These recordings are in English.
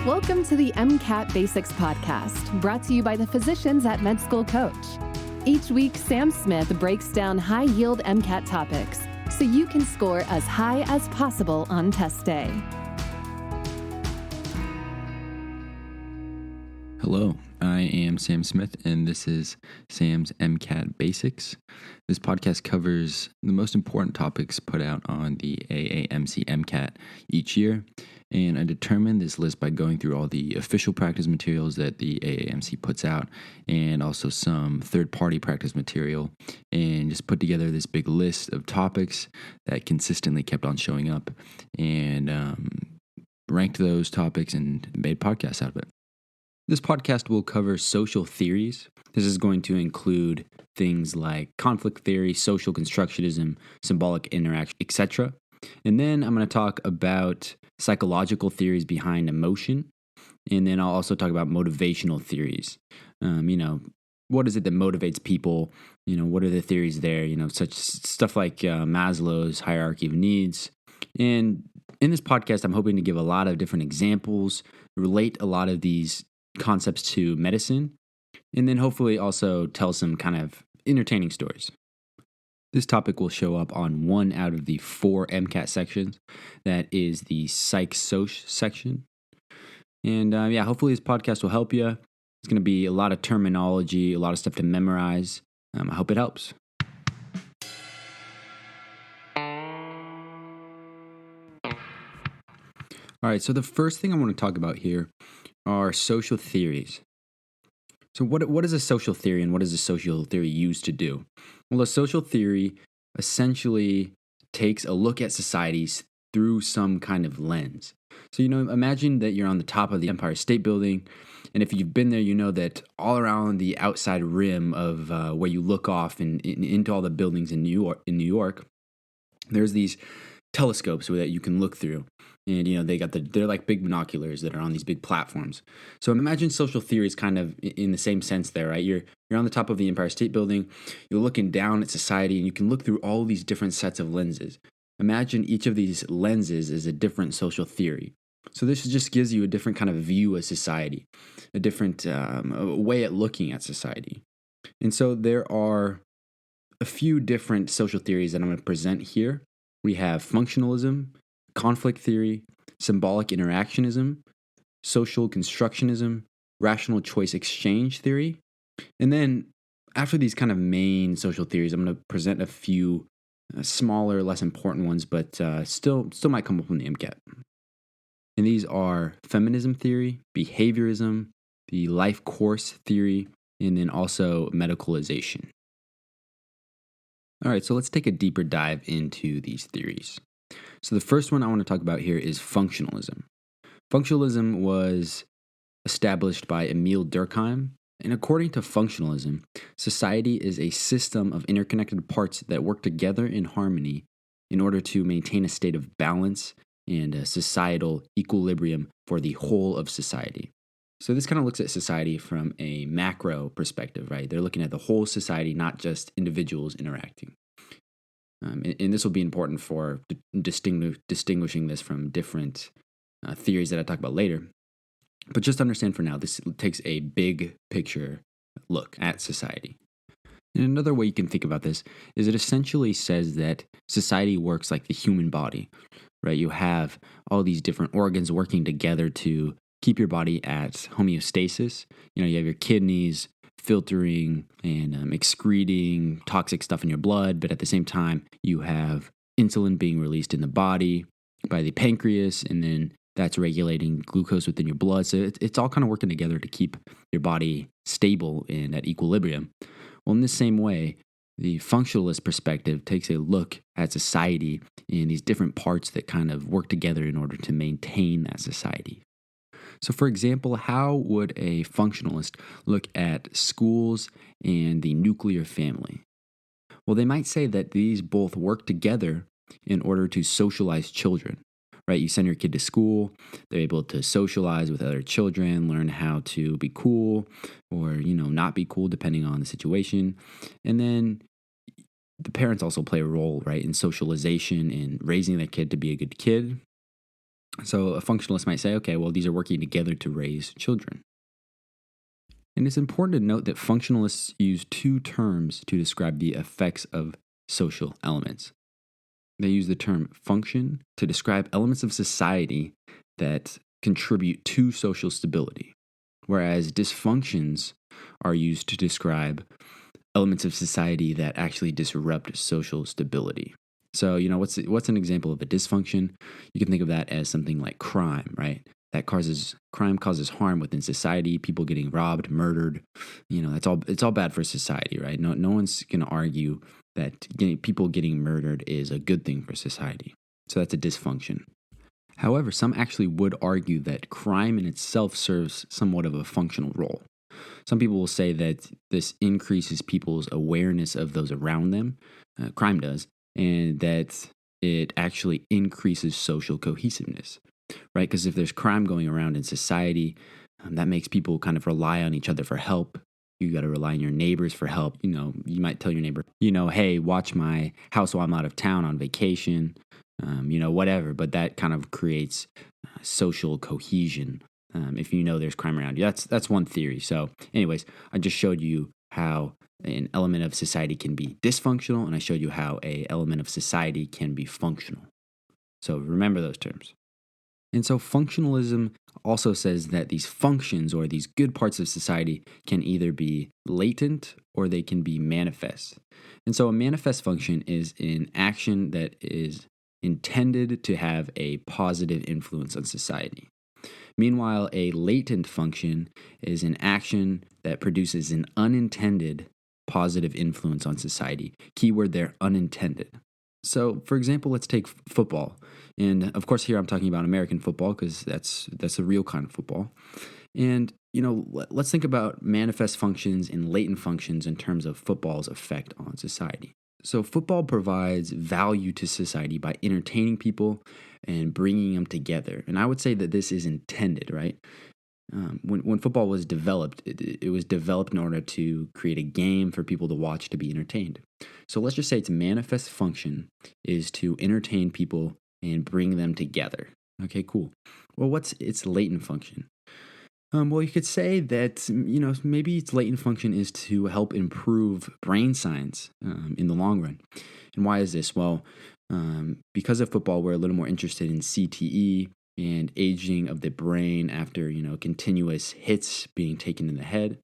Welcome to the MCAT Basics Podcast, brought to you by the physicians at Med School Coach. Each week, Sam Smith breaks down high-yield MCAT topics so you can score as high as possible on test day. Hello, I am Sam Smith, and this is Sam's MCAT Basics. This podcast covers the most important topics put out on the AAMC MCAT each year, and I determined this list by going through all the official practice materials that the AAMC puts out, and also some third-party practice material, and just put together this big list of topics that consistently kept on showing up, and ranked those topics and made podcasts out of it. This podcast will cover social theories. This is going to include things like conflict theory, social constructionism, symbolic interaction, etc. And then I'm going to talk about psychological theories behind emotion. And then I'll also talk about motivational theories. What is it that motivates people? What are the theories there? Such stuff like Maslow's hierarchy of needs. And in this podcast, I'm hoping to give a lot of different examples, relate a lot of these concepts to medicine, and then hopefully also tell some kind of entertaining stories. This topic will show up on one out of the 4 MCAT sections. That is the psych-soc section. And hopefully this podcast will help you. It's going to be a lot of terminology, a lot of stuff to memorize. I hope it helps. All right, so the first thing I want to talk about here are social theories. So what is a social theory, and what is a social theory used to do? Well, a social theory essentially takes a look at societies through some kind of lens. So, imagine that you're on the top of the Empire State Building, and if you've been there, you know that all around the outside rim of where you look off into all the buildings in New York, there's these telescopes that you can look through. And, they're like big binoculars that are on these big platforms. So imagine social theory is kind of in the same sense there, right? You're on the top of the Empire State Building, you're looking down at society, and you can look through all these different sets of lenses. Imagine each of these lenses is a different social theory. So this just gives you a different kind of view of society, a different way at looking at society. And so there are a few different social theories that I'm going to present here. We have functionalism, conflict theory, symbolic interactionism, social constructionism, rational choice exchange theory. And then after these kind of main social theories, I'm going to present a few smaller, less important ones, but still might come up in the MCAT. And these are feminism theory, behaviorism, the life course theory, and then also medicalization. All right, so let's take a deeper dive into these theories. So the first one I want to talk about here is functionalism. Functionalism was established by Emil Durkheim, and according to functionalism, society is a system of interconnected parts that work together in harmony in order to maintain a state of balance and a societal equilibrium for the whole of society. So this kind of looks at society from a macro perspective, right? They're looking at the whole society, not just individuals interacting. And this will be important for distinguishing this from different theories that I talk about later. But just understand for now, this takes a big picture look at society. And another way you can think about this is it essentially says that society works like the human body, right? You have all these different organs working together to keep your body at homeostasis. You have your kidneys filtering and excreting toxic stuff in your blood, but at the same time, you have insulin being released in the body by the pancreas, and then that's regulating glucose within your blood. So it's all kind of working together to keep your body stable and at equilibrium. Well, in the same way, the functionalist perspective takes a look at society in these different parts that kind of work together in order to maintain that society. So, for example, how would a functionalist look at schools and the nuclear family? Well, they might say that these both work together in order to socialize children, right? You send your kid to school, they're able to socialize with other children, learn how to be cool or, not be cool depending on the situation. And then the parents also play a role, right, in socialization and raising that kid to be a good kid. So a functionalist might say, okay, well, these are working together to raise children. And it's important to note that functionalists use two terms to describe the effects of social elements. They use the term function to describe elements of society that contribute to social stability, whereas dysfunctions are used to describe elements of society that actually disrupt social stability. So, what's an example of a dysfunction? You can think of that as something like crime, right? Crime causes harm within society, people getting robbed, murdered. It's all bad for society, right? No one's going to argue that people getting murdered is a good thing for society. So that's a dysfunction. However, some actually would argue that crime in itself serves somewhat of a functional role. Some people will say that this increases people's awareness of those around them, crime does, and that it actually increases social cohesiveness, right? Because if there's crime going around in society, that makes people kind of rely on each other for help. You got to rely on your neighbors for help. You might tell your neighbor, hey, watch my house while I'm out of town on vacation, whatever. But that kind of creates social cohesion. If there's crime around you, that's one theory. So anyways, I just showed you how an element of society can be dysfunctional, and I showed you how an element of society can be functional. So remember those terms. And so functionalism also says that these functions or these good parts of society can either be latent or they can be manifest. And so a manifest function is an action that is intended to have a positive influence on society. Meanwhile, a latent function is an action that produces an unintended positive influence on society. Keyword there, unintended. So, for example, let's take football. And of course, here I'm talking about American football because that's a real kind of football. And, let's think about manifest functions and latent functions in terms of football's effect on society. So football provides value to society by entertaining people and bringing them together. And I would say that this is intended, right? When football was developed, it was developed in order to create a game for people to watch to be entertained. So let's just say its manifest function is to entertain people and bring them together. Okay, cool. Well, what's its latent function? Well, you could say that, maybe its latent function is to help improve brain science in the long run. And why is this? Well, because of football, we're a little more interested in CTE and aging of the brain after, continuous hits being taken in the head.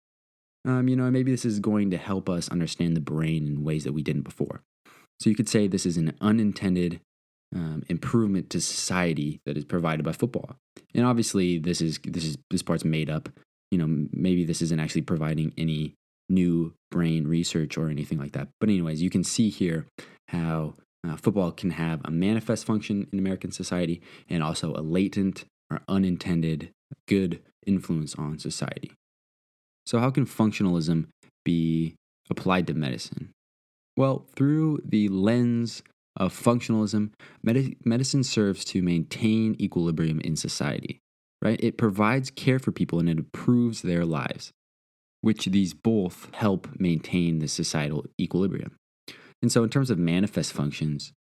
Maybe this is going to help us understand the brain in ways that we didn't before. So you could say this is an unintended improvement to society that is provided by football. And obviously, this part's made up. Maybe this isn't actually providing any new brain research or anything like that. But anyways, you can see here how football can have a manifest function in American society and also a latent or unintended good influence on society. So how can functionalism be applied to medicine? Well, through the lens of functionalism, medicine serves to maintain equilibrium in society, right? It provides care for people and it improves their lives, which these both help maintain the societal equilibrium. And so in terms of manifest functions,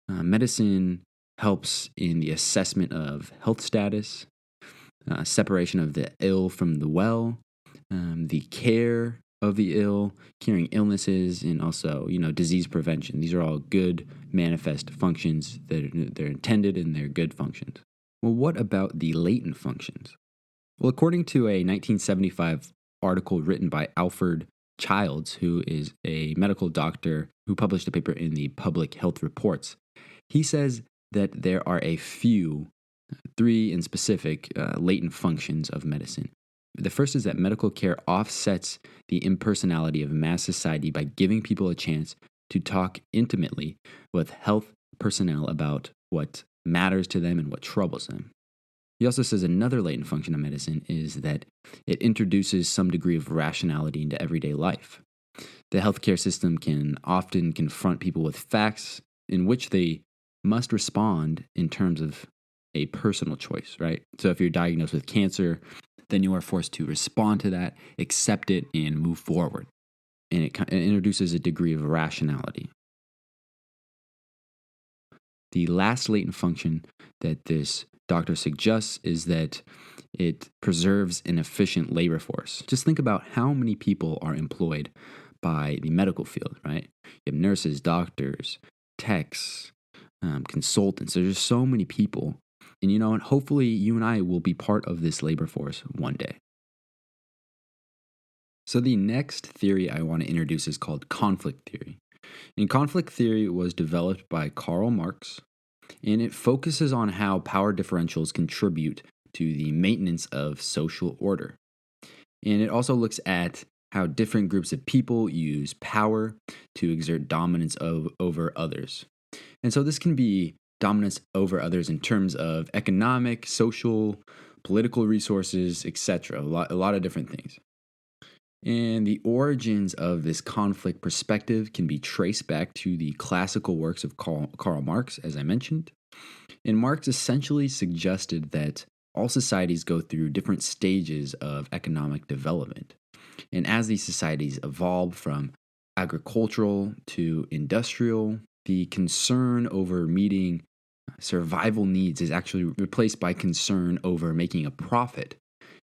medicine helps in the assessment of health status, separation of the ill from the well, the care of the ill, curing illnesses, and also, disease prevention. These are all good manifest functions that they're intended and they're good functions. Well, what about the latent functions? Well, according to a 1975 article written by Alfred Childs, who is a medical doctor who published a paper in the Public Health Reports, he says that there are a few, 3 in specific, latent functions of medicine. The first is that medical care offsets the impersonality of mass society by giving people a chance to talk intimately with health personnel about what matters to them and what troubles them. He also says another latent function of medicine is that it introduces some degree of rationality into everyday life. The healthcare system can often confront people with facts in which they must respond in terms of a personal choice, right? So if you're diagnosed with cancer, then you are forced to respond to that, accept it, and move forward. And it introduces a degree of rationality. The last latent function that this doctor suggests is that it preserves an efficient labor force. Just think about how many people are employed by the medical field, right? You have nurses, doctors, techs, consultants. There's just so many people. And, and hopefully you and I will be part of this labor force one day. So the next theory I want to introduce is called conflict theory. And conflict theory was developed by Karl Marx, and it focuses on how power differentials contribute to the maintenance of social order. And it also looks at how different groups of people use power to exert dominance over others. And so this can be dominance over others in terms of economic, social, political resources, etc. A lot of different things. And the origins of this conflict perspective can be traced back to the classical works of Karl Marx, as I mentioned. And Marx essentially suggested that all societies go through different stages of economic development. And as these societies evolve from agricultural to industrial, the concern over meeting survival needs is actually replaced by concern over making a profit.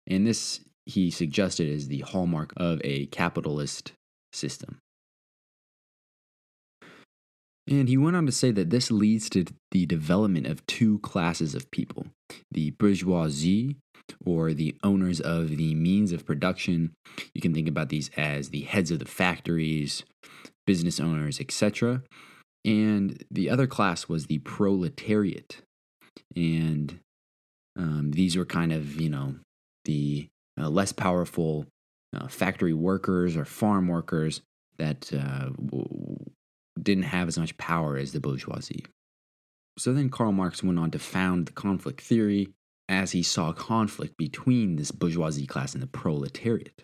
And this, he suggested, is the hallmark of a capitalist system. And he went on to say that this leads to the development of two classes of people: the bourgeoisie, or the owners of the means of production. You can think about these as the heads of the factories, business owners, etc. And the other class was the proletariat. And these were kind of, the less powerful factory workers or farm workers that didn't have as much power as the bourgeoisie. So then Karl Marx went on to found the conflict theory as he saw conflict between this bourgeoisie class and the proletariat.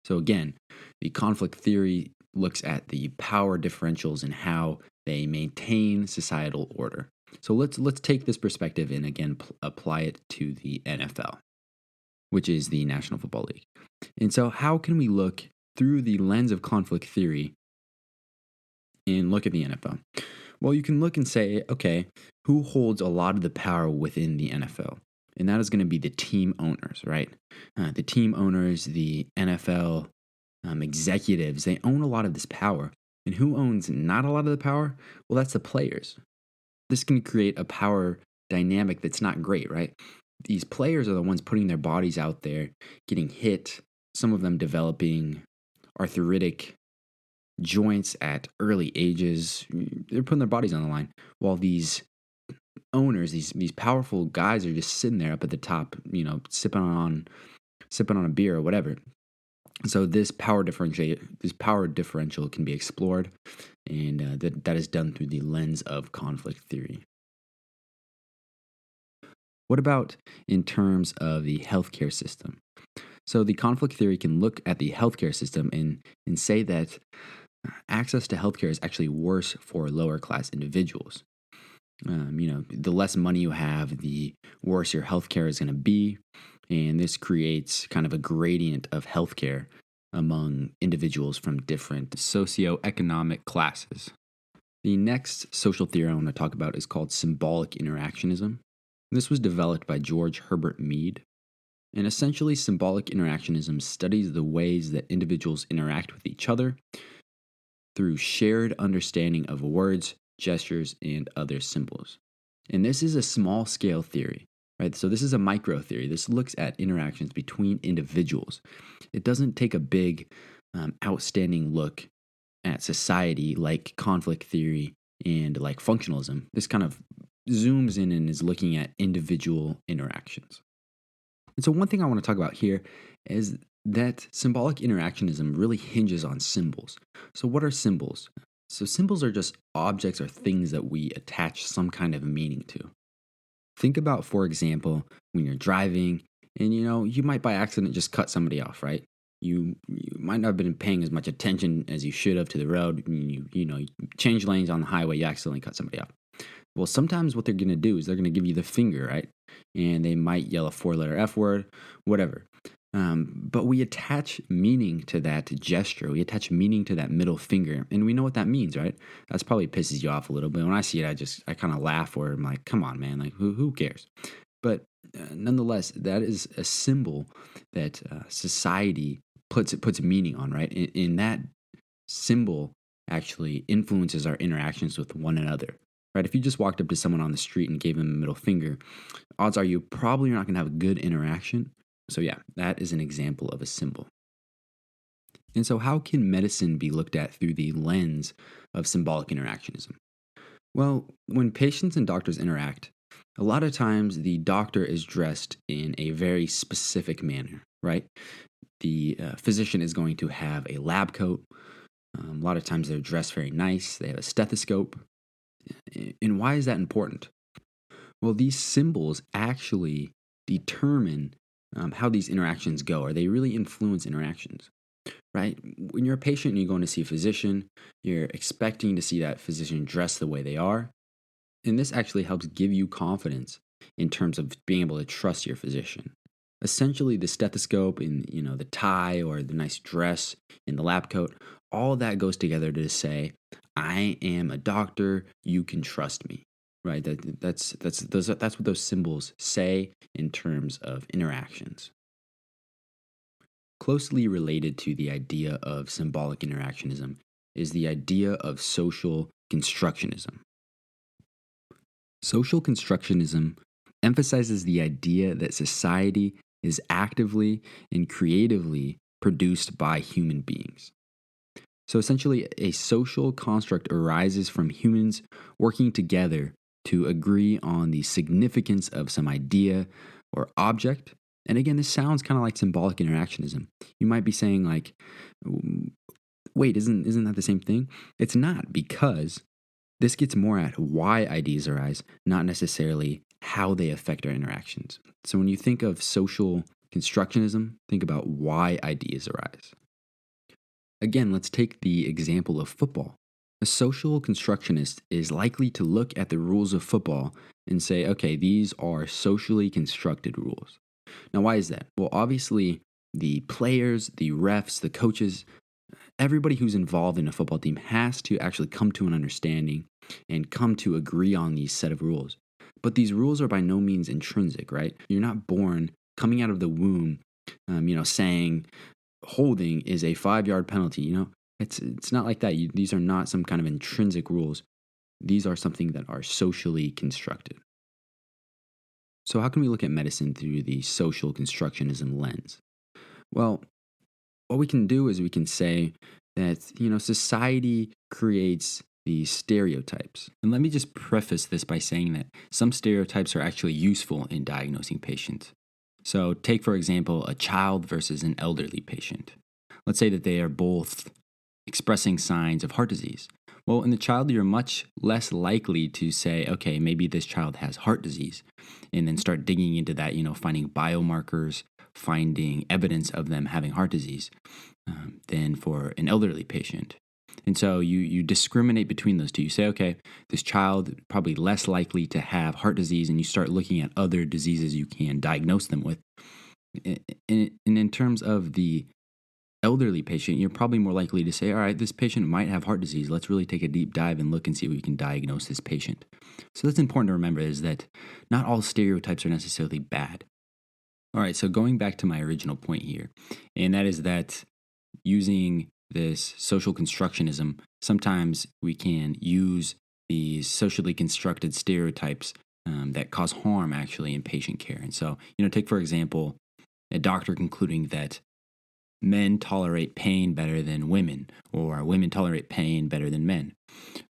So again, the conflict theory looks at the power differentials and how they maintain societal order. So let's take this perspective and again apply it to the NFL, which is the National Football League. And so how can we look through the lens of conflict theory and look at the NFL? Well, you can look and say, okay, who holds a lot of the power within the NFL? And that is going to be the team owners, right? The team owners, the NFL executives, they own a lot of this power. And who owns not a lot of the power? Well, that's the players. This can create a power dynamic that's not great, right? These players are the ones putting their bodies out there, getting hit, some of them developing arthritic joints at early ages. They're putting their bodies on the line, while these owners, these powerful guys, are just sitting there up at the top, sipping on a beer or whatever. So this power differential can be explored, and that is done through the lens of conflict theory. What about in terms of the healthcare system? So the conflict theory can look at the healthcare system and say that access to healthcare is actually worse for lower class individuals. The less money you have, the worse your healthcare is going to be. And this creates kind of a gradient of healthcare among individuals from different socioeconomic classes. The next social theory I want to talk about is called Symbolic Interactionism. This was developed by George Herbert Mead. And essentially, symbolic interactionism studies the ways that individuals interact with each other through shared understanding of words, gestures, and other symbols. And this is a small scale theory, right? So this is a micro theory. This looks at interactions between individuals. It doesn't take a big, outstanding look at society like conflict theory and like functionalism. This kind of zooms in and is looking at individual interactions. And so one thing I want to talk about here is that symbolic interactionism really hinges on symbols. So what are symbols? So symbols are just objects or things that we attach some kind of meaning to. Think about, for example, when you're driving and you might by accident just cut somebody off, right? You might not have been paying as much attention as you should have to the road. You change lanes on the highway, you accidentally cut somebody off. Well, sometimes what they're going to do is they're going to give you the finger, right? And they might yell a 4-letter F word, whatever. But we attach meaning to that gesture. We attach meaning to that middle finger, and we know what that means, right? That's probably pisses you off a little bit. When I see it, I kind of laugh, or I'm like, come on, man, like who cares? But nonetheless, that is a symbol that society puts meaning on, right? In that symbol actually influences our interactions with one another, right? If you just walked up to someone on the street and gave them a middle finger, odds are you probably not going to have a good interaction. So yeah, that is an example of a symbol. And so how can medicine be looked at through the lens of symbolic interactionism? Well, when patients and doctors interact, a lot of times the doctor is dressed in a very specific manner, right? The physician is going to have a lab coat. A lot of times they're dressed very nice. They have a stethoscope. And why is that important? Well, these symbols actually determine how these interactions go, or they really influence interactions, right? When you're a patient and you're going to see a physician, you're expecting to see that physician dressed the way they are. And this actually helps give you confidence in terms of being able to trust your physician. Essentially, the stethoscope and the tie or the nice dress and the lab coat, all that goes together to say, I am a doctor, you can trust me. Right, that's what those symbols say in terms of interactions. Closely related to the idea of symbolic interactionism is the idea of social constructionism. Social constructionism emphasizes the idea that society is actively and creatively produced by human beings. So essentially, a social construct arises from humans working together to agree on the significance of some idea or object. And again, this sounds kind of like symbolic interactionism. You might be saying like, wait, isn't that the same thing? It's not, because this gets more at why ideas arise, not necessarily how they affect our interactions. So when you think of social constructionism, think about why ideas arise. Again, let's take the example of football. A social constructionist is likely to look at the rules of football and say, okay, these are socially constructed rules. Now, why is that? Well, obviously, the players, the refs, the coaches, everybody who's involved in a football team has to actually come to an understanding and come to agree on these set of rules. But these rules are by no means intrinsic, right? You're not born coming out of the womb, saying holding is a 5-yard penalty, It's not like that. These are not some kind of intrinsic rules. These are something that are socially constructed. So how can we look at medicine through the social constructionism lens? Well, what we can do is we can say that, society creates these stereotypes. And let me just preface this by saying that some stereotypes are actually useful in diagnosing patients. So take, for example, a child versus an elderly patient. Let's say that they are both expressing signs of heart disease. Well, in the child, you're much less likely to say, okay, maybe this child has heart disease, and then start digging into that, finding biomarkers, finding evidence of them having heart disease, than for an elderly patient. And so you discriminate between those two. You say, okay, this child probably less likely to have heart disease, and you start looking at other diseases you can diagnose them with. And in terms of the elderly patient, you're probably more likely to say, all right, this patient might have heart disease. Let's really take a deep dive and look and see if we can diagnose this patient. So that's important to remember, is that not all stereotypes are necessarily bad. All right, so going back to my original point here, and that is that using this social constructionism, sometimes we can use these socially constructed stereotypes that cause harm actually in patient care. And so, take for example, a doctor concluding that men tolerate pain better than women, or women tolerate pain better than men.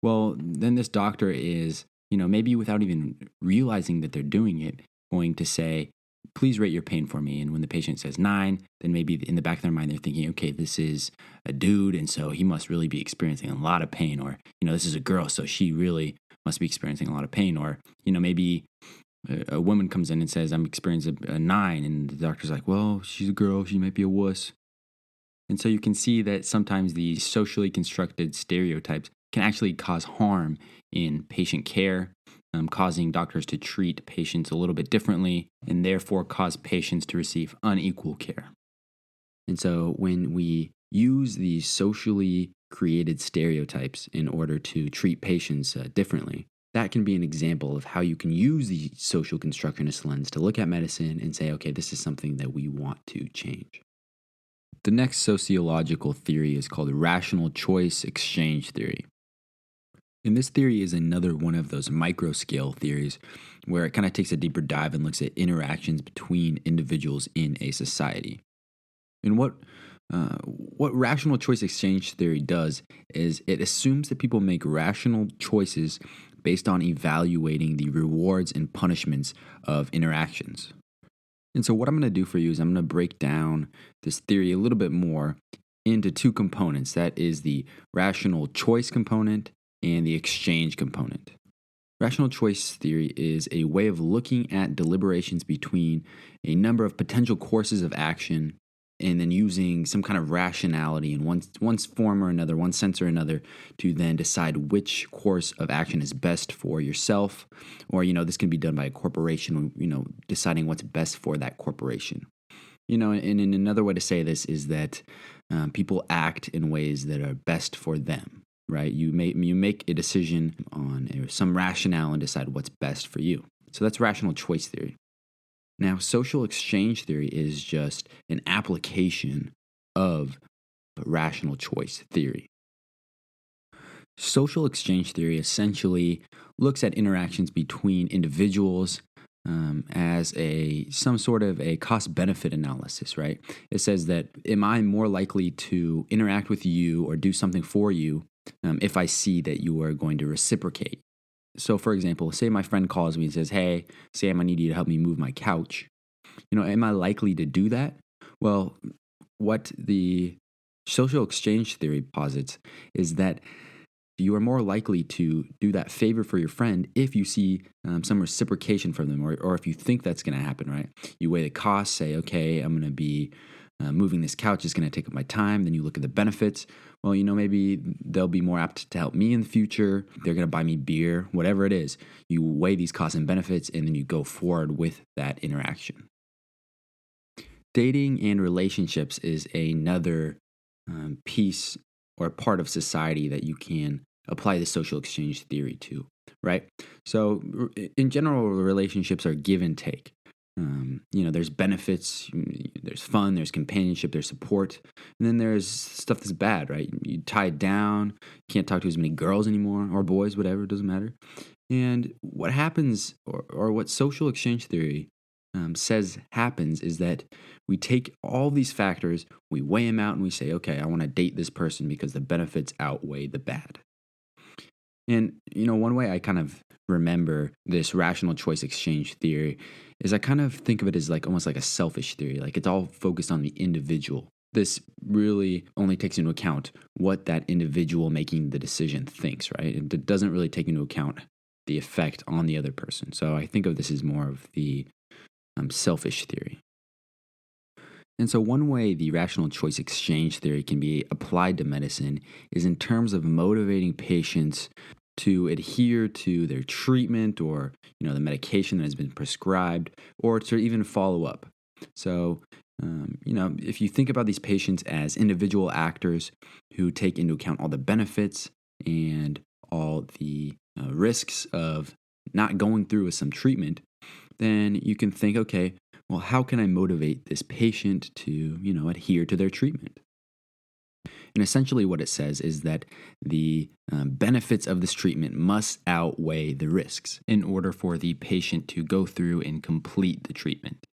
Well, then this doctor is, maybe without even realizing that they're doing it, going to say, please rate your pain for me. And when the patient says 9, then maybe in the back of their mind, they're thinking, okay, this is a dude, and so he must really be experiencing a lot of pain. Or, this is a girl, so she really must be experiencing a lot of pain. Or, maybe a woman comes in and says, I'm experiencing a 9, and the doctor's like, well, she's a girl, she might be a wuss. And so you can see that sometimes these socially constructed stereotypes can actually cause harm in patient care, causing doctors to treat patients a little bit differently, and therefore cause patients to receive unequal care. And so when we use these socially created stereotypes in order to treat patients differently, that can be an example of how you can use the social constructionist lens to look at medicine and say, okay, this is something that we want to change. The next sociological theory is called rational choice exchange theory. And this theory is another one of those micro scale theories where it kind of takes a deeper dive and looks at interactions between individuals in a society. And what rational choice exchange theory does is it assumes that people make rational choices based on evaluating the rewards and punishments of interactions. And so what I'm going to do for you is I'm going to break down this theory a little bit more into two components. That is the rational choice component and the exchange component. Rational choice theory is a way of looking at deliberations between a number of potential courses of action and then using some kind of rationality in one form or another, one sense or another, to then decide which course of action is best for yourself. Or, this can be done by a corporation, deciding what's best for that corporation. And another way to say this is that people act in ways that are best for them, right? You make a decision on some rationale and decide what's best for you. So that's rational choice theory. Now, social exchange theory is just an application of rational choice theory. Social exchange theory essentially looks at interactions between individuals as some sort of a cost-benefit analysis, right? It says that, am I more likely to interact with you or do something for you if I see that you are going to reciprocate? So, for example, say my friend calls me and says, hey, Sam, I need you to help me move my couch. Am I likely to do that? Well, what the social exchange theory posits is that you are more likely to do that favor for your friend if you see some reciprocation from them, or if you think that's going to happen, right? You weigh the costs, say, okay, I'm going to be moving this couch is going to take up my time. Then you look at the benefits. Well, maybe they'll be more apt to help me in the future. They're going to buy me beer, whatever it is. You weigh these costs and benefits, and then you go forward with that interaction. Dating and relationships is another piece or part of society that you can apply the social exchange theory to, right? So in general, relationships are give and take. There's benefits, there's fun, there's companionship, there's support, and then there's stuff that's bad, right? You tie it down, can't talk to as many girls anymore, or boys, whatever, it doesn't matter. And what happens, or what social exchange theory says happens, is that we take all these factors, we weigh them out, and we say, okay, I want to date this person because the benefits outweigh the bad. And, one way I kind of remember this rational choice exchange theory is I kind of think of it as almost like a selfish theory. Like it's all focused on the individual. This really only takes into account what that individual making the decision thinks, right? It doesn't really take into account the effect on the other person. So I think of this as more of the selfish theory. And so one way the rational choice exchange theory can be applied to medicine is in terms of motivating patients to adhere to their treatment or, the medication that has been prescribed, or to even follow up. So, if you think about these patients as individual actors who take into account all the benefits and all the risks of not going through with some treatment, then you can think, okay, well, how can I motivate this patient to, adhere to their treatment? And essentially what it says is that the benefits of this treatment must outweigh the risks in order for the patient to go through and complete the treatment.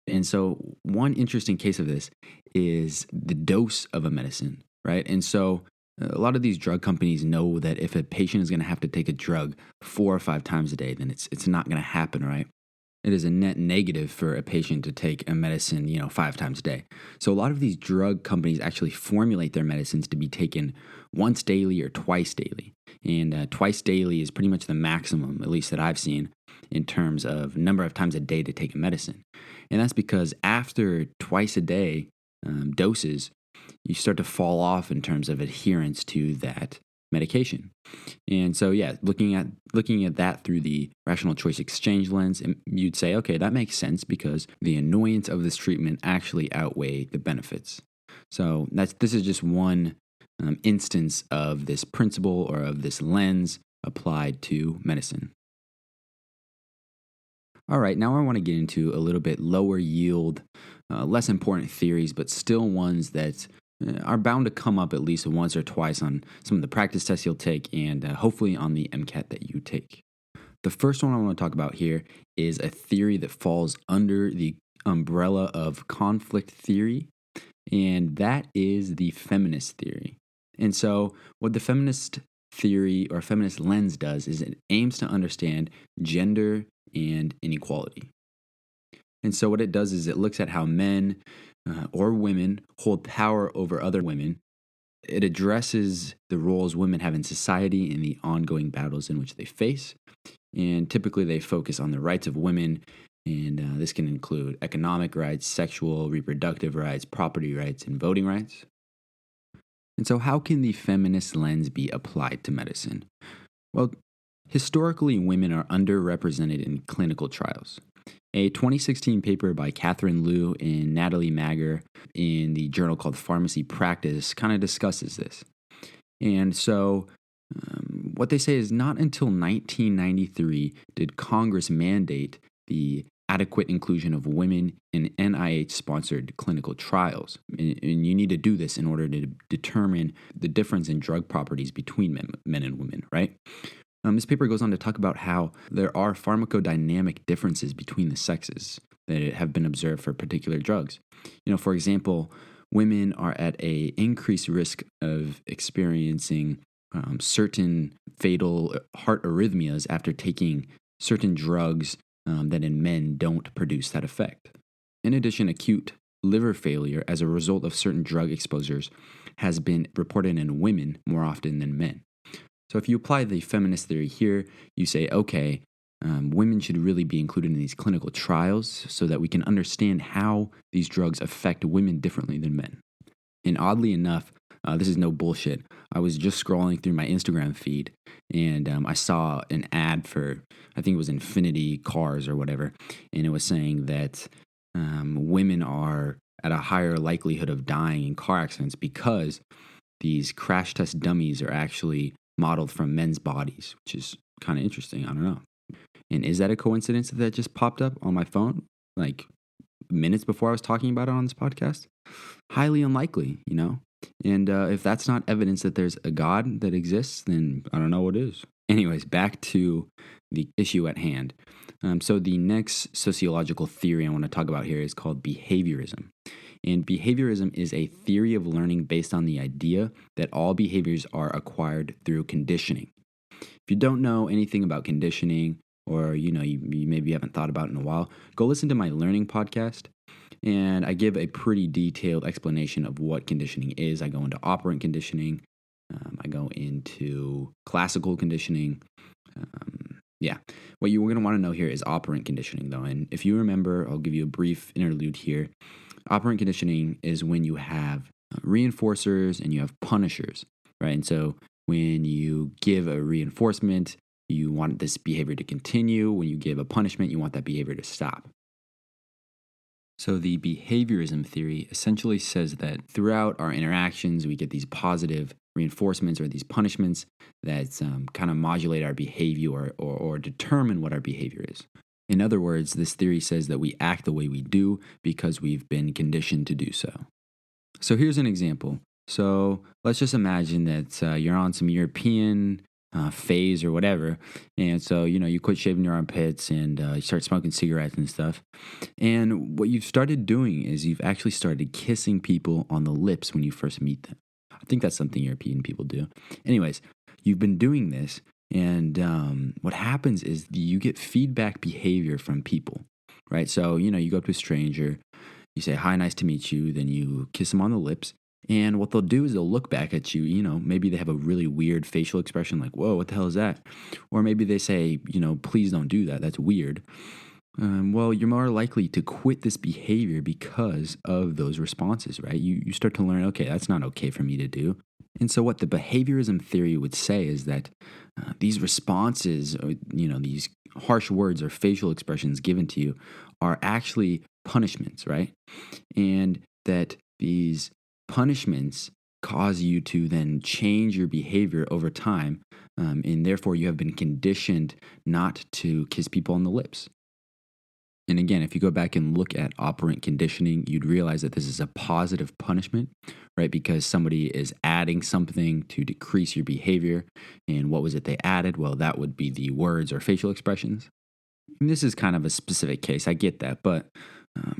And so one interesting case of this is the dose of a medicine, right? And so a lot of these drug companies know that if a patient is going to have to take a drug 4 or 5 times a day, then it's not going to happen, right? It is a net negative for a patient to take a medicine, 5 times a day. So a lot of these drug companies actually formulate their medicines to be taken once daily or twice daily. And twice daily is pretty much the maximum, at least that I've seen, in terms of number of times a day to take a medicine. And that's because after twice a day doses, you start to fall off in terms of adherence to that medication. And so, yeah, looking at that through the rational choice exchange lens, you'd say, okay, that makes sense because the annoyance of this treatment actually outweigh the benefits. So this is just one instance of this principle or of this lens applied to medicine. All right, now I want to get into a little bit lower yield, less important theories, but still ones that are bound to come up at least once or twice on some of the practice tests you'll take and hopefully on the MCAT that you take. The first one I want to talk about here is a theory that falls under the umbrella of conflict theory, and that is the feminist theory. And so what the feminist theory or feminist lens does is it aims to understand gender and inequality. And so what it does is it looks at how men or women hold power over other women. It addresses the roles women have in society and the ongoing battles in which they face. And typically they focus on the rights of women, and this can include economic rights, sexual, reproductive rights, property rights, and voting rights. And so how can the feminist lens be applied to medicine? Well, historically, women are underrepresented in clinical trials. A 2016 paper by Catherine Liu and Natalie Mager in the journal called Pharmacy Practice kind of discusses this. And so what they say is not until 1993 did Congress mandate the adequate inclusion of women in NIH-sponsored clinical trials. And you need to do this in order to determine the difference in drug properties between men and women, right? This paper goes on to talk about how there are pharmacodynamic differences between the sexes that have been observed for particular drugs. For example, women are at an increased risk of experiencing certain fatal heart arrhythmias after taking certain drugs that in men don't produce that effect. In addition, acute liver failure as a result of certain drug exposures has been reported in women more often than men. So if you apply the feminist theory here, you say, okay, women should really be included in these clinical trials so that we can understand how these drugs affect women differently than men. And oddly enough, this is no bullshit. I was just scrolling through my Instagram feed and I saw an ad for, I think it was Infinity Cars or whatever, and it was saying that women are at a higher likelihood of dying in car accidents because these crash test dummies are actually modeled from men's bodies, which is kind of interesting. I don't know. And is that a coincidence that just popped up on my phone like minutes before I was talking about it on this podcast? Highly unlikely, And if that's not evidence that there's a God that exists, then I don't know what is. Anyways, back to the issue at hand. So the next sociological theory I want to talk about here is called behaviorism. And behaviorism is a theory of learning based on the idea that all behaviors are acquired through conditioning. If you don't know anything about conditioning, or you maybe haven't thought about it in a while, go listen to my learning podcast. And I give a pretty detailed explanation of what conditioning is. I go into operant conditioning. I go into classical conditioning. What you're going to want to know here is operant conditioning, though. And if you remember, I'll give you a brief interlude here. Operant conditioning is when you have reinforcers and you have punishers, right? And so when you give a reinforcement, you want this behavior to continue. When you give a punishment, you want that behavior to stop. So the behaviorism theory essentially says that throughout our interactions, we get these positive reinforcements or these punishments that kind of modulate our behavior or determine what our behavior is. In other words, this theory says that we act the way we do because we've been conditioned to do so. So here's an example. So let's just imagine that you're on some European phase or whatever. And so, you quit shaving your armpits and you start smoking cigarettes and stuff. And what you've started doing is you've actually started kissing people on the lips when you first meet them. I think that's something European people do. Anyways, you've been doing this. And what happens is you get feedback behavior from people, right? So, you go up to a stranger, you say, hi, nice to meet you. Then you kiss them on the lips. And what they'll do is they'll look back at you, maybe they have a really weird facial expression like, whoa, what the hell is that? Or maybe they say, please don't do that. That's weird. Well, you're more likely to quit this behavior because of those responses, right? You start to learn, okay, that's not okay for me to do. And so what the behaviorism theory would say is that these responses, or, these harsh words or facial expressions given to you are actually punishments, right? And that these punishments cause you to then change your behavior over time, and therefore you have been conditioned not to kiss people on the lips. And again, if you go back and look at operant conditioning, you'd realize that this is a positive punishment, right? Because somebody is adding something to decrease your behavior. And what was it they added? Well, that would be the words or facial expressions. And this is kind of a specific case. I get that. But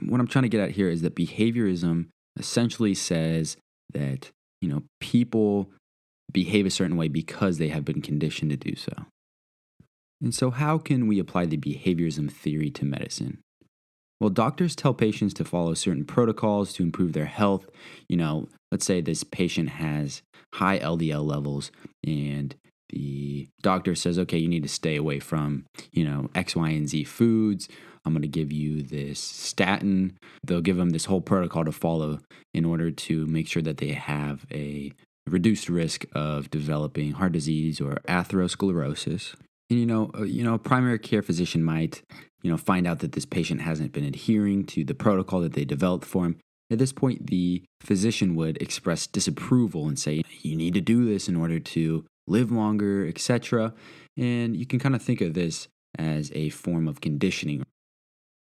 what I'm trying to get at here is that behaviorism essentially says that, people behave a certain way because they have been conditioned to do so. And so how can we apply the behaviorism theory to medicine? Well, doctors tell patients to follow certain protocols to improve their health. Let's say this patient has high LDL levels and the doctor says, okay, you need to stay away from, X, Y, and Z foods. I'm going to give you this statin. They'll give them this whole protocol to follow in order to make sure that they have a reduced risk of developing heart disease or atherosclerosis. And, a primary care physician might, find out that this patient hasn't been adhering to the protocol that they developed for him. At this point, the physician would express disapproval and say, you need to do this in order to live longer, etc. And you can kind of think of this as a form of conditioning.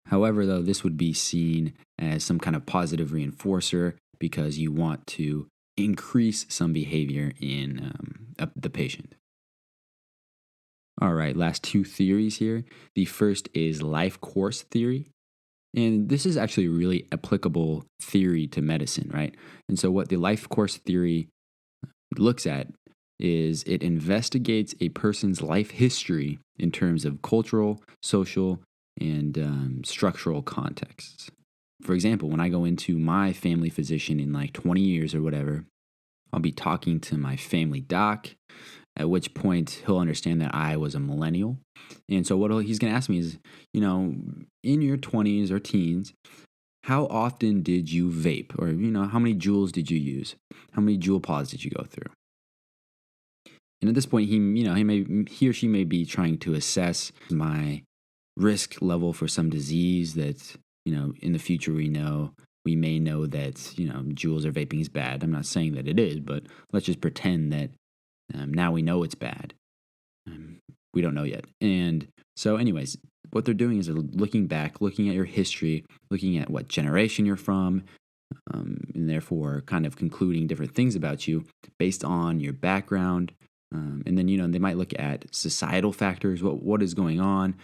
However, though, this would be seen as some kind of positive reinforcer because you want to increase some behavior in the patient. All right, last two theories here. The first is life course theory. And this is actually a really applicable theory to medicine, right? And so what the life course theory looks at is it investigates a person's life history in terms of cultural, social, and structural contexts. For example, when I go into my family physician in like 20 years or whatever, I'll be talking to my family doc, at which point he'll understand that I was a millennial. And so what he's going to ask me is, in your 20s or teens, how often did you vape? Or, how many joules did you use? How many joule pods did you go through? And at this point, he or she may be trying to assess my risk level for some disease that, in the future we may know that, joules or vaping is bad. I'm not saying that it is, but let's just pretend that now we know it's bad. We don't know yet. And so anyways, what they're doing is they're looking back, looking at your history, looking at what generation you're from, and therefore kind of concluding different things about you based on your background. And then, they might look at societal factors, what is going on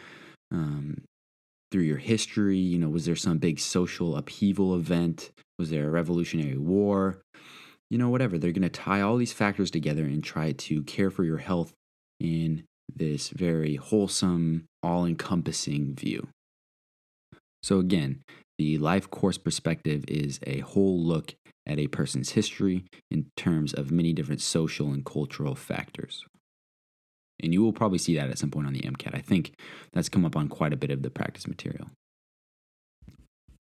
through your history. Was there some big social upheaval event? Was there a revolutionary war? Whatever. They're going to tie all these factors together and try to care for your health in this very wholesome, all-encompassing view. So again, the life course perspective is a whole look at a person's history in terms of many different social and cultural factors. And you will probably see that at some point on the MCAT. I think that's come up on quite a bit of the practice material.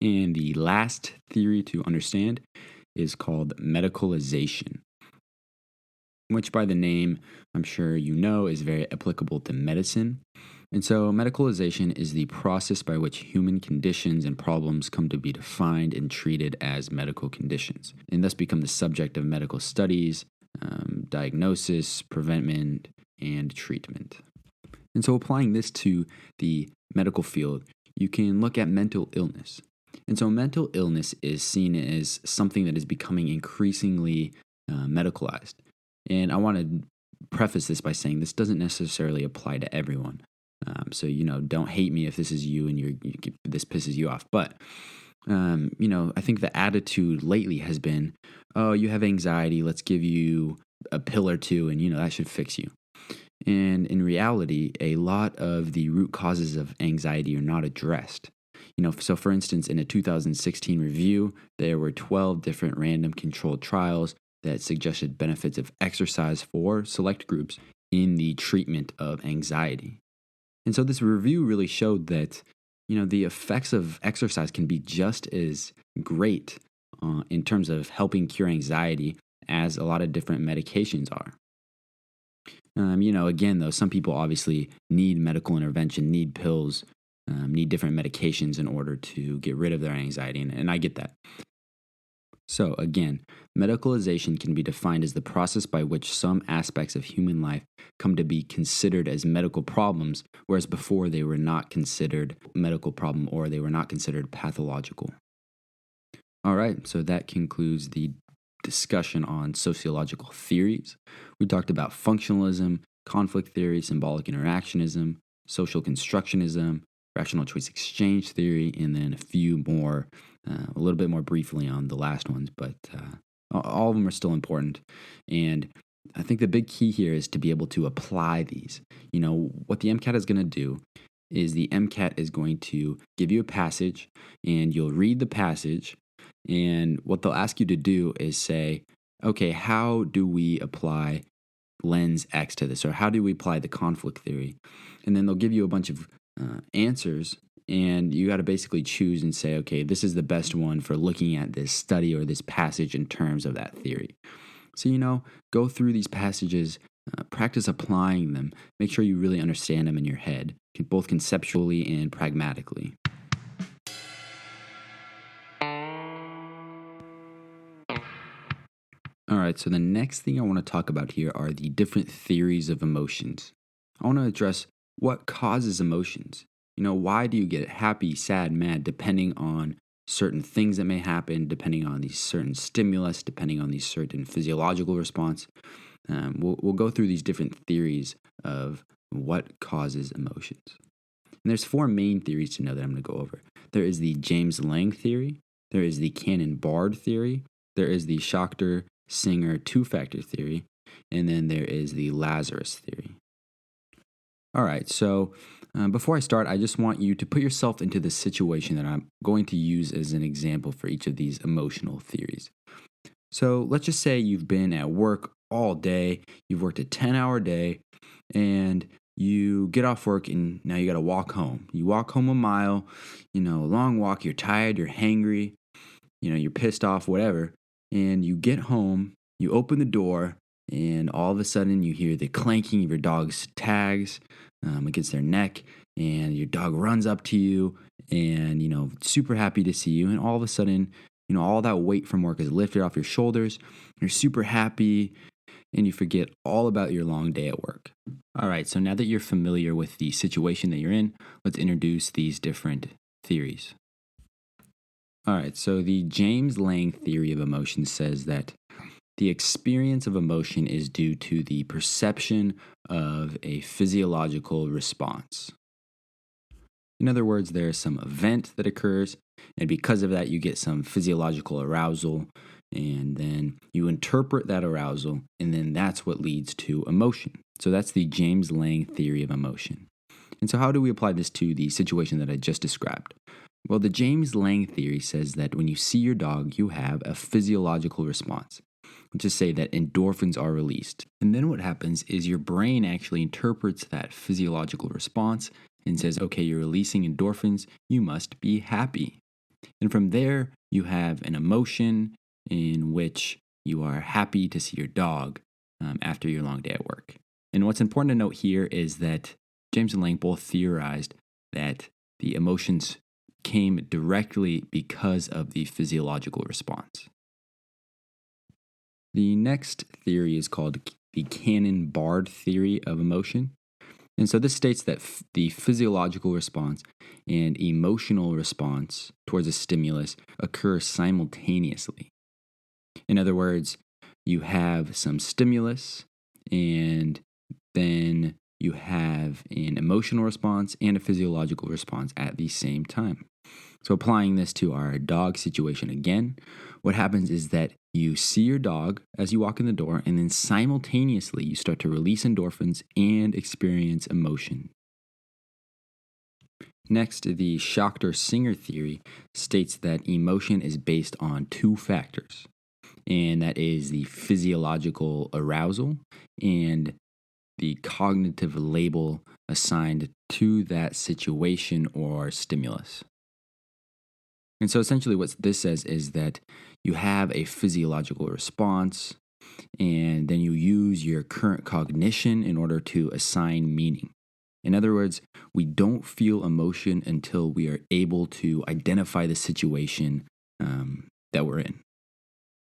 And the last theory to understand is called medicalization, which by the name, I'm sure is very applicable to medicine. And so medicalization is the process by which human conditions and problems come to be defined and treated as medical conditions, and thus become the subject of medical studies, diagnosis, preventment, and treatment. And so applying this to the medical field, you can look at mental illness. And so mental illness is seen as something that is becoming increasingly medicalized. And I want to preface this by saying this doesn't necessarily apply to everyone. So, don't hate me if this is you and this pisses you off. But, I think the attitude lately has been, oh, you have anxiety, let's give you a pill or two and, that should fix you. And in reality, a lot of the root causes of anxiety are not addressed. So for instance, in a 2016 review, there were 12 different random controlled trials that suggested benefits of exercise for select groups in the treatment of anxiety. And so this review really showed that, the effects of exercise can be just as great in terms of helping cure anxiety as a lot of different medications are. Again, though, some people obviously need medical intervention, need pills, need different medications in order to get rid of their anxiety, and I get that. So again, medicalization can be defined as the process by which some aspects of human life come to be considered as medical problems, whereas before they were not considered a medical problem or they were not considered pathological. All right, so that concludes the discussion on sociological theories. We talked about functionalism, conflict theory, symbolic interactionism, social constructionism, rational choice exchange theory, and then a few more, a little bit more briefly on the last ones, but all of them are still important. And I think the big key here is to be able to apply these. What the MCAT is going to do is the MCAT is going to give you a passage, and you'll read the passage, and what they'll ask you to do is say, okay, how do we apply lens X to this, or how do we apply the conflict theory? And then they'll give you a bunch of answers, and you got to basically choose and say, okay, this is the best one for looking at this study or this passage in terms of that theory. So, go through these passages, practice applying them, make sure you really understand them in your head, both conceptually and pragmatically. All right, so the next thing I want to talk about here are the different theories of emotions. I want to address what causes emotions. Why do you get happy, sad, mad, depending on certain things that may happen, depending on these certain stimulus, depending on these certain physiological response. We'll go through these different theories of what causes emotions. And there's 4 main theories to know that I'm going to go over. There is the James-Lange theory, there is the Canon theory, there is the Schachter-Singer two-factor theory, and then there is the Lazarus theory. All right, so before I start, I just want you to put yourself into the situation that I'm going to use as an example for each of these emotional theories. So let's just say you've been at work all day, you've worked a 10-hour day, and you get off work and now you got to walk home. You walk home a mile, a long walk, you're tired, you're hangry, you're pissed off, whatever, and you get home, you open the door, and all of a sudden you hear the clanking of your dog's tags against their neck, and your dog runs up to you and, super happy to see you. And all of a sudden, all that weight from work is lifted off your shoulders. You're super happy and you forget all about your long day at work. All right, so now that you're familiar with the situation that you're in, let's introduce these different theories. All right, so the James-Lange theory of emotion says that the experience of emotion is due to the perception of a physiological response. In other words, there is some event that occurs, and because of that, you get some physiological arousal, and then you interpret that arousal, and then that's what leads to emotion. So that's the James-Lange theory of emotion. And so how do we apply this to the situation that I just described? Well, the James-Lange theory says that when you see your dog, you have a physiological response. Let's just say that endorphins are released. And then what happens is your brain actually interprets that physiological response and says, okay, you're releasing endorphins, you must be happy. And from there, you have an emotion in which you are happy to see your dog after your long day at work. And what's important to note here is that James and Lange both theorized that the emotions came directly because of the physiological response. The next theory is called the Canon theory of emotion. And so this states that the physiological response and emotional response towards a stimulus occur simultaneously. In other words, you have some stimulus and then you have an emotional response and a physiological response at the same time. So applying this to our dog situation again, what happens is that you see your dog as you walk in the door, and then simultaneously you start to release endorphins and experience emotion. Next, the Schachter-Singer theory states that emotion is based on 2 factors, and that is the physiological arousal and the cognitive label assigned to that situation or stimulus. And so essentially what this says is that you have a physiological response, and then you use your current cognition in order to assign meaning. In other words, we don't feel emotion until we are able to identify the situation that we're in.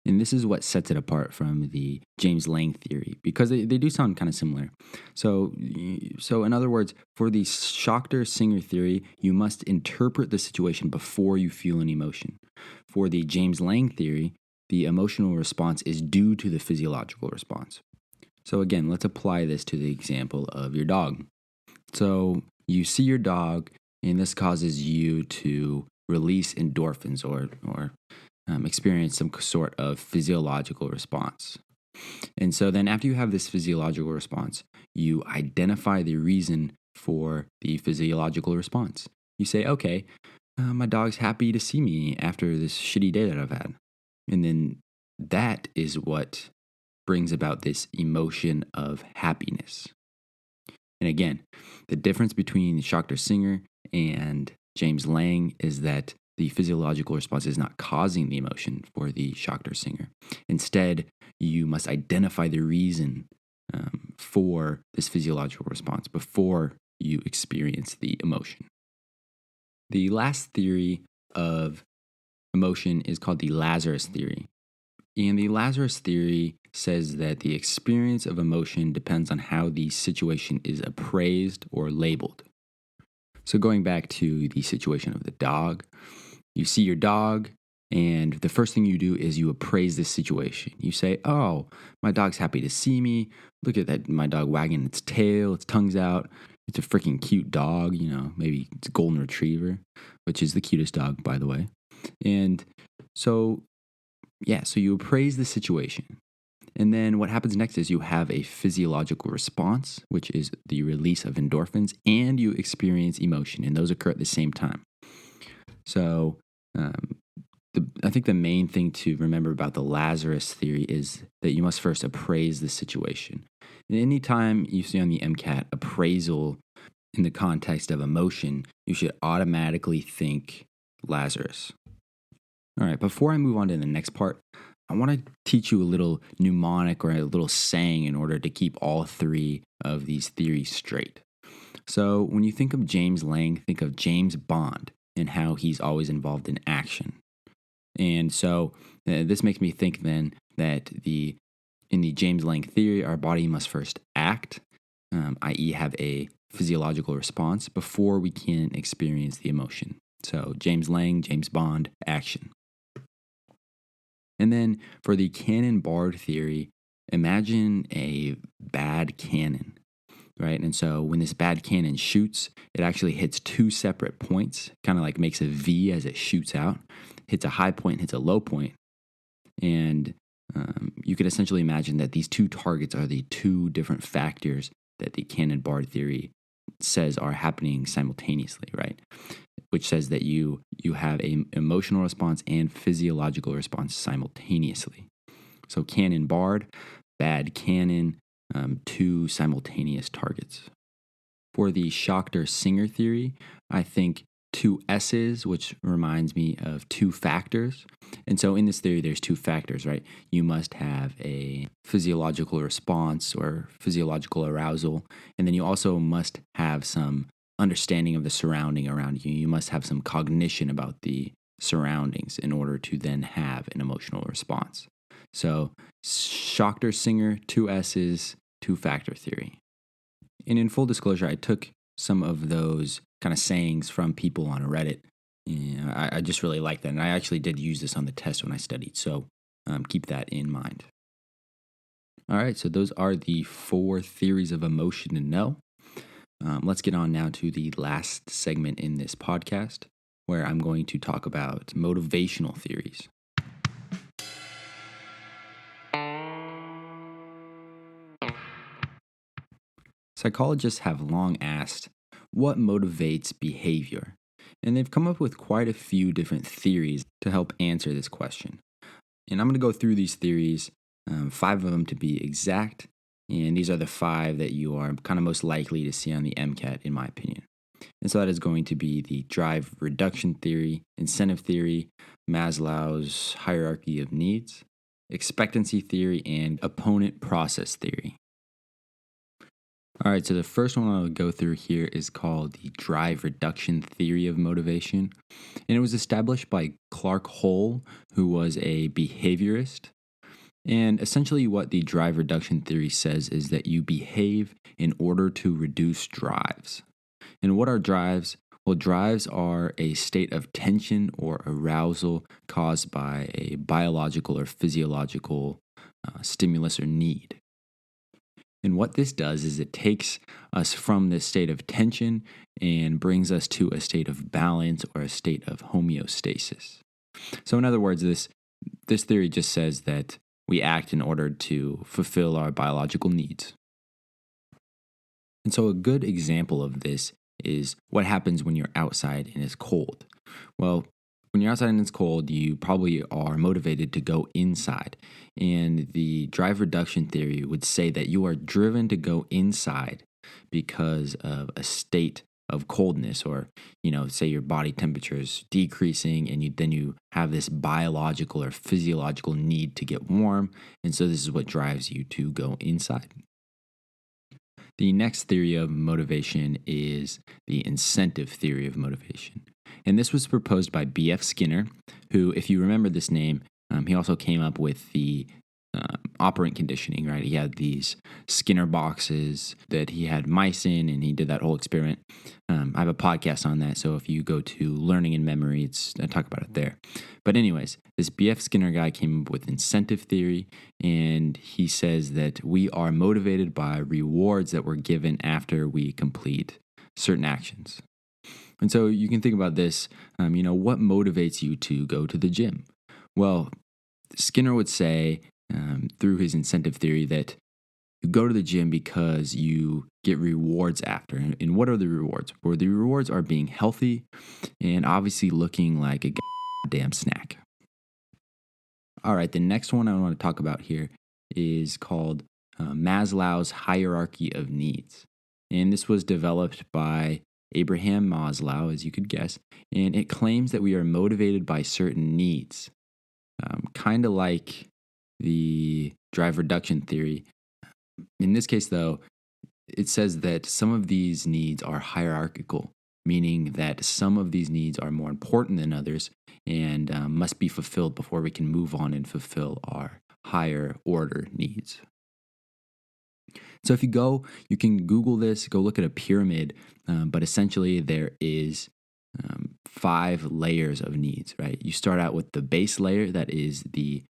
And this is what sets it apart from the James-Lange theory, because they do sound kind of similar. So in other words, for the Schachter-Singer theory, you must interpret the situation before you feel an emotion. For the James-Lange theory, the emotional response is due to the physiological response. So again, let's apply this to the example of your dog. So you see your dog, and this causes you to release endorphins or experience some sort of physiological response. And so then after you have this physiological response, you identify the reason for the physiological response. You say, okay, my dog's happy to see me after this shitty day that I've had. And then that is what brings about this emotion of happiness. And again, the difference between Schachter-Singer and James-Lange is that the physiological response is not causing the emotion for the Schachter-Singer. Instead, you must identify the reason for this physiological response before you experience the emotion. The last theory of emotion is called the Lazarus Theory. And the Lazarus Theory says that the experience of emotion depends on how the situation is appraised or labeled. So going back to the situation of the dog, you see your dog, and the first thing you do is you appraise this situation. You say, oh, my dog's happy to see me. Look at that, my dog wagging its tail, its tongue's out. It's a freaking cute dog, maybe it's a golden retriever, which is the cutest dog, by the way. And so you appraise the situation. And then what happens next is you have a physiological response, which is the release of endorphins, and you experience emotion, and those occur at the same time. So I think the main thing to remember about the Lazarus theory is that you must first appraise the situation. And anytime you see on the MCAT appraisal in the context of emotion, you should automatically think Lazarus. All right, before I move on to the next part, I want to teach you a little mnemonic or a little saying in order to keep all three of these theories straight. So when you think of James-Lange, think of James Bond and how he's always involved in action. And so this makes me think then that in the James-Lange theory, our body must first act, i.e. have a physiological response before we can experience the emotion. So James-Lange, James Bond, action. And then for the cannon barred theory, imagine a bad cannon, right? And so when this bad cannon shoots, it actually hits two separate points, kind of like makes a V as it shoots out, hits a high point, hits a low point. And you could essentially imagine that these two targets are the two different factors that the cannon barred theory says are happening simultaneously, right? Which says that you have an emotional response and physiological response simultaneously. So cannon barred, bad cannon, two simultaneous targets. For the Schachter-Singer theory, I think two S's, which reminds me of two factors. And so in this theory, there's two factors, right? You must have a physiological response or physiological arousal, and then you also must have some understanding of the surrounding around you. You must have some cognition about the surroundings in order to then have an emotional response. So Schachter-Singer, two S's, two-factor theory. And in full disclosure, I took some of those kind of sayings from people on Reddit. I just really like that. And I actually did use this on the test when I studied. So keep that in mind. All right, so those are the 4 theories of emotion to know. Let's get on now to the last segment in this podcast, where I'm going to talk about motivational theories. Psychologists have long asked, what motivates behavior? And they've come up with quite a few different theories to help answer this question. And I'm going to go through these theories, 5 of them to be exact, and these are the 5 that you are kind of most likely to see on the MCAT, in my opinion. And so that is going to be the drive reduction theory, incentive theory, Maslow's hierarchy of needs, expectancy theory, and opponent process theory. All right, so the first one I'll go through here is called the drive reduction theory of motivation. And it was established by Clark Hull, who was a behaviorist. And essentially, what the drive reduction theory says is that you behave in order to reduce drives. And what are drives? Well, drives are a state of tension or arousal caused by a biological or physiological stimulus or need. And what this does is it takes us from this state of tension and brings us to a state of balance or a state of homeostasis. So in other words, this theory just says that we act in order to fulfill our biological needs. And so a good example of this is what happens when you're outside and it's cold. Well, when you're outside and it's cold, you probably are motivated to go inside. And the drive reduction theory would say that you are driven to go inside because of a state of coldness, or, say your body temperature is decreasing and then you have this biological or physiological need to get warm. And so this is what drives you to go inside. The next theory of motivation is the incentive theory of motivation. And this was proposed by B.F. Skinner, who, if you remember this name, he also came up with the operant conditioning, right? He had these Skinner boxes that he had mice in, and he did that whole experiment. I have a podcast on that, so if you go to Learning and Memory, I talk about it there. But anyways, this B.F. Skinner guy came up with incentive theory, and he says that we are motivated by rewards that were given after we complete certain actions. And so you can think about this, what motivates you to go to the gym? Well, Skinner would say through his incentive theory that you go to the gym because you get rewards after. And what are the rewards? Well, the rewards are being healthy and obviously looking like a damn snack. All right, the next one I want to talk about here is called Maslow's hierarchy of needs. And this was developed by Abraham Maslow, as you could guess, and it claims that we are motivated by certain needs, kind of like the drive reduction theory. In this case, though, it says that some of these needs are hierarchical, meaning that some of these needs are more important than others and must be fulfilled before we can move on and fulfill our higher order needs. So if you can Google this, go look at a pyramid, but essentially there is 5 layers of needs, right? You start out with the base layer that is the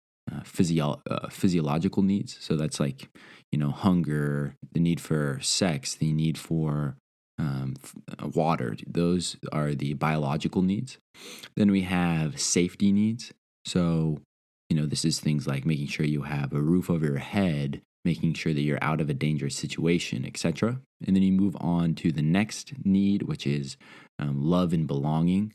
physiological needs. So that's like, hunger, the need for sex, the need for water. Those are the biological needs. Then we have safety needs. So, this is things like making sure you have a roof over your head, making sure that you're out of a dangerous situation, etc. And then you move on to the next need, which is love and belonging.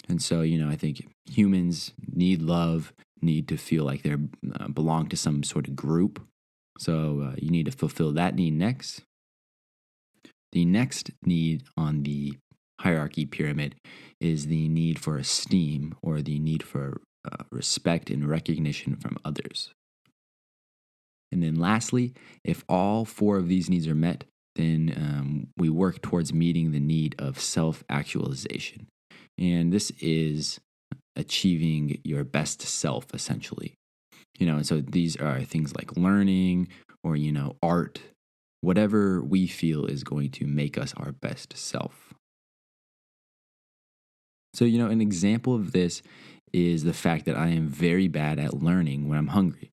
And so, I think humans need love, need to feel like they belong to some sort of group. So you need to fulfill that need next. The next need on the hierarchy pyramid is the need for esteem, or the need for respect and recognition from others. And then lastly, if all 4 of these needs are met, then we work towards meeting the need of self-actualization. And this is achieving your best self, essentially. And so these are things like learning or, art, whatever we feel is going to make us our best self. So, an example of this is the fact that I am very bad at learning when I'm hungry.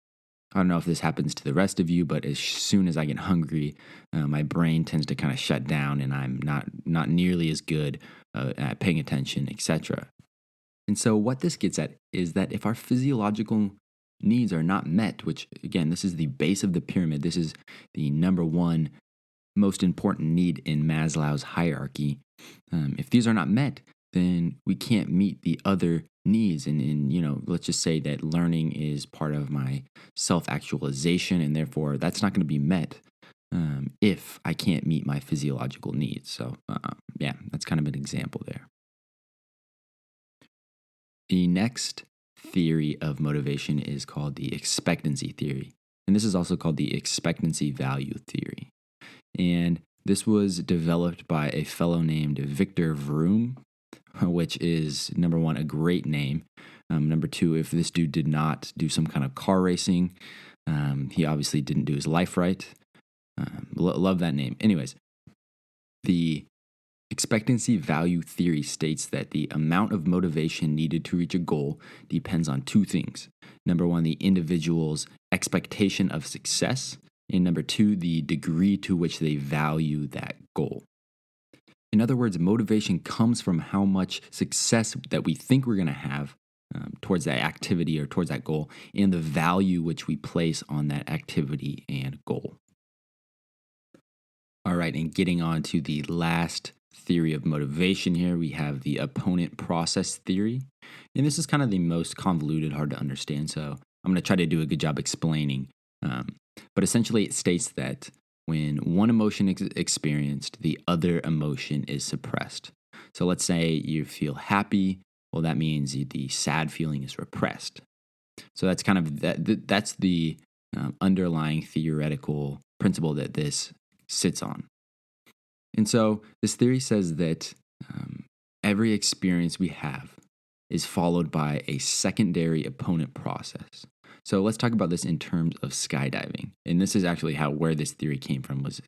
I don't know if this happens to the rest of you, but as soon as I get hungry, my brain tends to kind of shut down and I'm not nearly as good at paying attention, etc. And so what this gets at is that if our physiological needs are not met, which again, this is the base of the pyramid, this is the number 1 most important need in Maslow's hierarchy. If these are not met, then we can't meet the other needs. And let's just say that learning is part of my self-actualization, and therefore that's not going to be met if I can't meet my physiological needs. So that's kind of an example there. The next theory of motivation is called the expectancy theory. And this is also called the expectancy value theory. And this was developed by a fellow named Victor Vroom, which is, number one, a great name. Number two, if this dude did not do some kind of car racing, he obviously didn't do his life right. Love that name. Anyways, the expectancy value theory states that the amount of motivation needed to reach a goal depends on two things. Number one, the individual's expectation of success, and number two, the degree to which they value that goal. In other words, motivation comes from how much success that we think we're going to have towards that activity or towards that goal, and the value which we place on that activity and goal. All right, and getting on to the last theory of motivation here, we have the opponent process theory. And this is kind of the most convoluted, hard to understand, so I'm going to try to do a good job explaining. But essentially, it states that when one emotion is experienced, the other emotion is suppressed. So let's say you feel happy. Well, that means the sad feeling is repressed. So that's kind of that's the underlying theoretical principle that this sits on. And so this theory says that every experience we have is followed by a secondary opponent process. So let's talk about this in terms of skydiving. And this is actually where this theory came from, was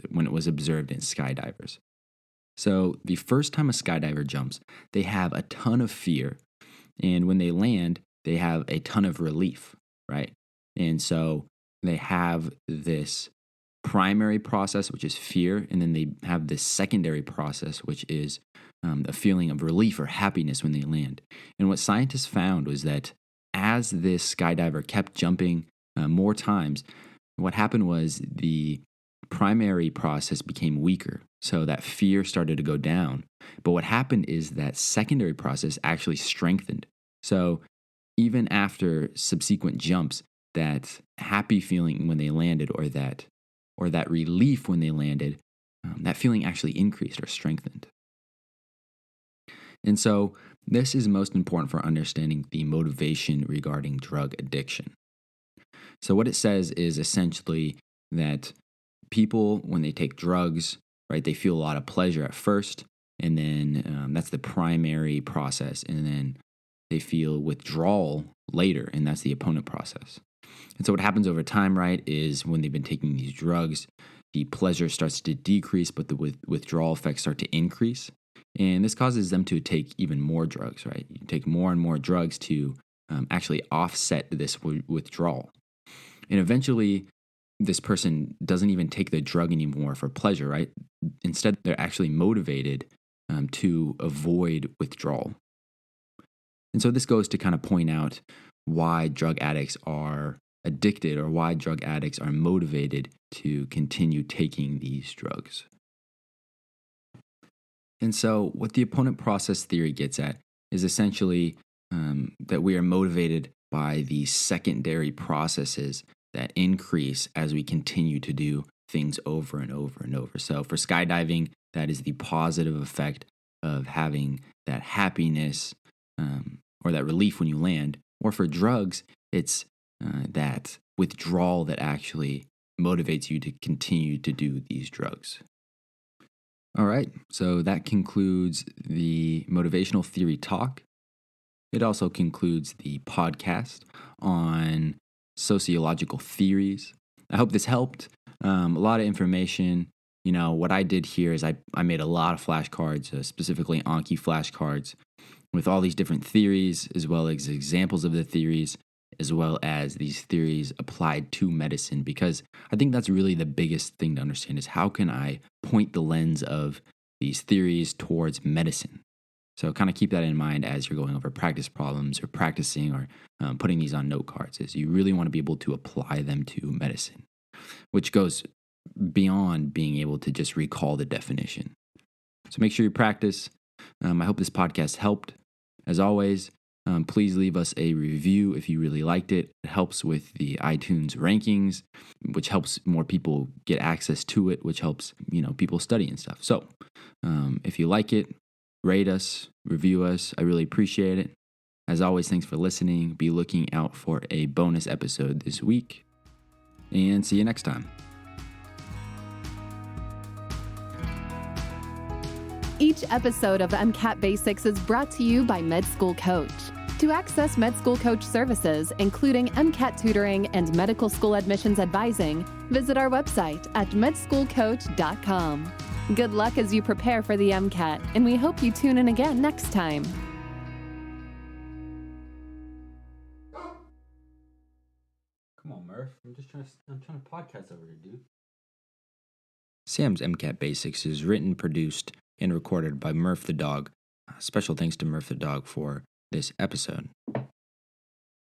when it was observed in skydivers. So the first time a skydiver jumps, they have a ton of fear. And when they land, they have a ton of relief, right? And so they have this primary process, which is fear, and then they have this secondary process, which is a feeling of relief or happiness when they land. And what scientists found was that as this skydiver kept jumping more times, what happened was the primary process became weaker, so that fear started to go down. But what happened is that secondary process actually strengthened. So even after subsequent jumps, that happy feeling when they landed, or that relief when they landed, that feeling actually increased or strengthened. And so this is most important for understanding the motivation regarding drug addiction. So what it says is essentially that people, when they take drugs, right, they feel a lot of pleasure at first, and then that's the primary process, and then they feel withdrawal later, and that's the opponent process. And so what happens over time, right, is when they've been taking these drugs, the pleasure starts to decrease, but the withdrawal effects start to increase. And this causes them to take even more drugs, right? You take more and more drugs to actually offset this withdrawal. And eventually, this person doesn't even take the drug anymore for pleasure, right? Instead, they're actually motivated to avoid withdrawal. And so this goes to kind of point out why drug addicts are addicted, or why drug addicts are motivated to continue taking these drugs. And so what the opponent process theory gets at is essentially that we are motivated by the secondary processes that increase as we continue to do things over and over and over. So for skydiving, that is the positive effect of having that happiness or that relief when you land. Or for drugs, it's that withdrawal that actually motivates you to continue to do these drugs. All right, so that concludes the motivational theory talk. It also concludes the podcast on sociological theories. I hope this helped. A lot of information. You know, what I did here is I made a lot of flashcards, specifically Anki flashcards, with all these different theories, as well as examples of the theories, as well as these theories applied to medicine, because I think that's really the biggest thing to understand is how can I point the lens of these theories towards medicine. So kind of keep that in mind as you're going over practice problems or practicing or putting these on note cards, is you really want to be able to apply them to medicine, which goes beyond being able to just recall the definition. So make sure you practice. I hope this podcast helped. As always, please leave us a review if you really liked it. It helps with the iTunes rankings, which helps more people get access to it, which helps, people study and stuff. So if you like it, rate us, review us. I really appreciate it. As always, thanks for listening. Be looking out for a bonus episode this week, and see you next time. Each episode of MCAT Basics is brought to you by Med School Coach. To access Med School Coach services, including MCAT tutoring and medical school admissions advising, visit our website at medschoolcoach.com. Good luck as you prepare for the MCAT, and we hope you tune in again next time. Come on, Murph. I'm trying to podcast over here, dude. Sam's MCAT Basics is written, produced, and recorded by Murph the dog. Special thanks to Murph the dog for this episode.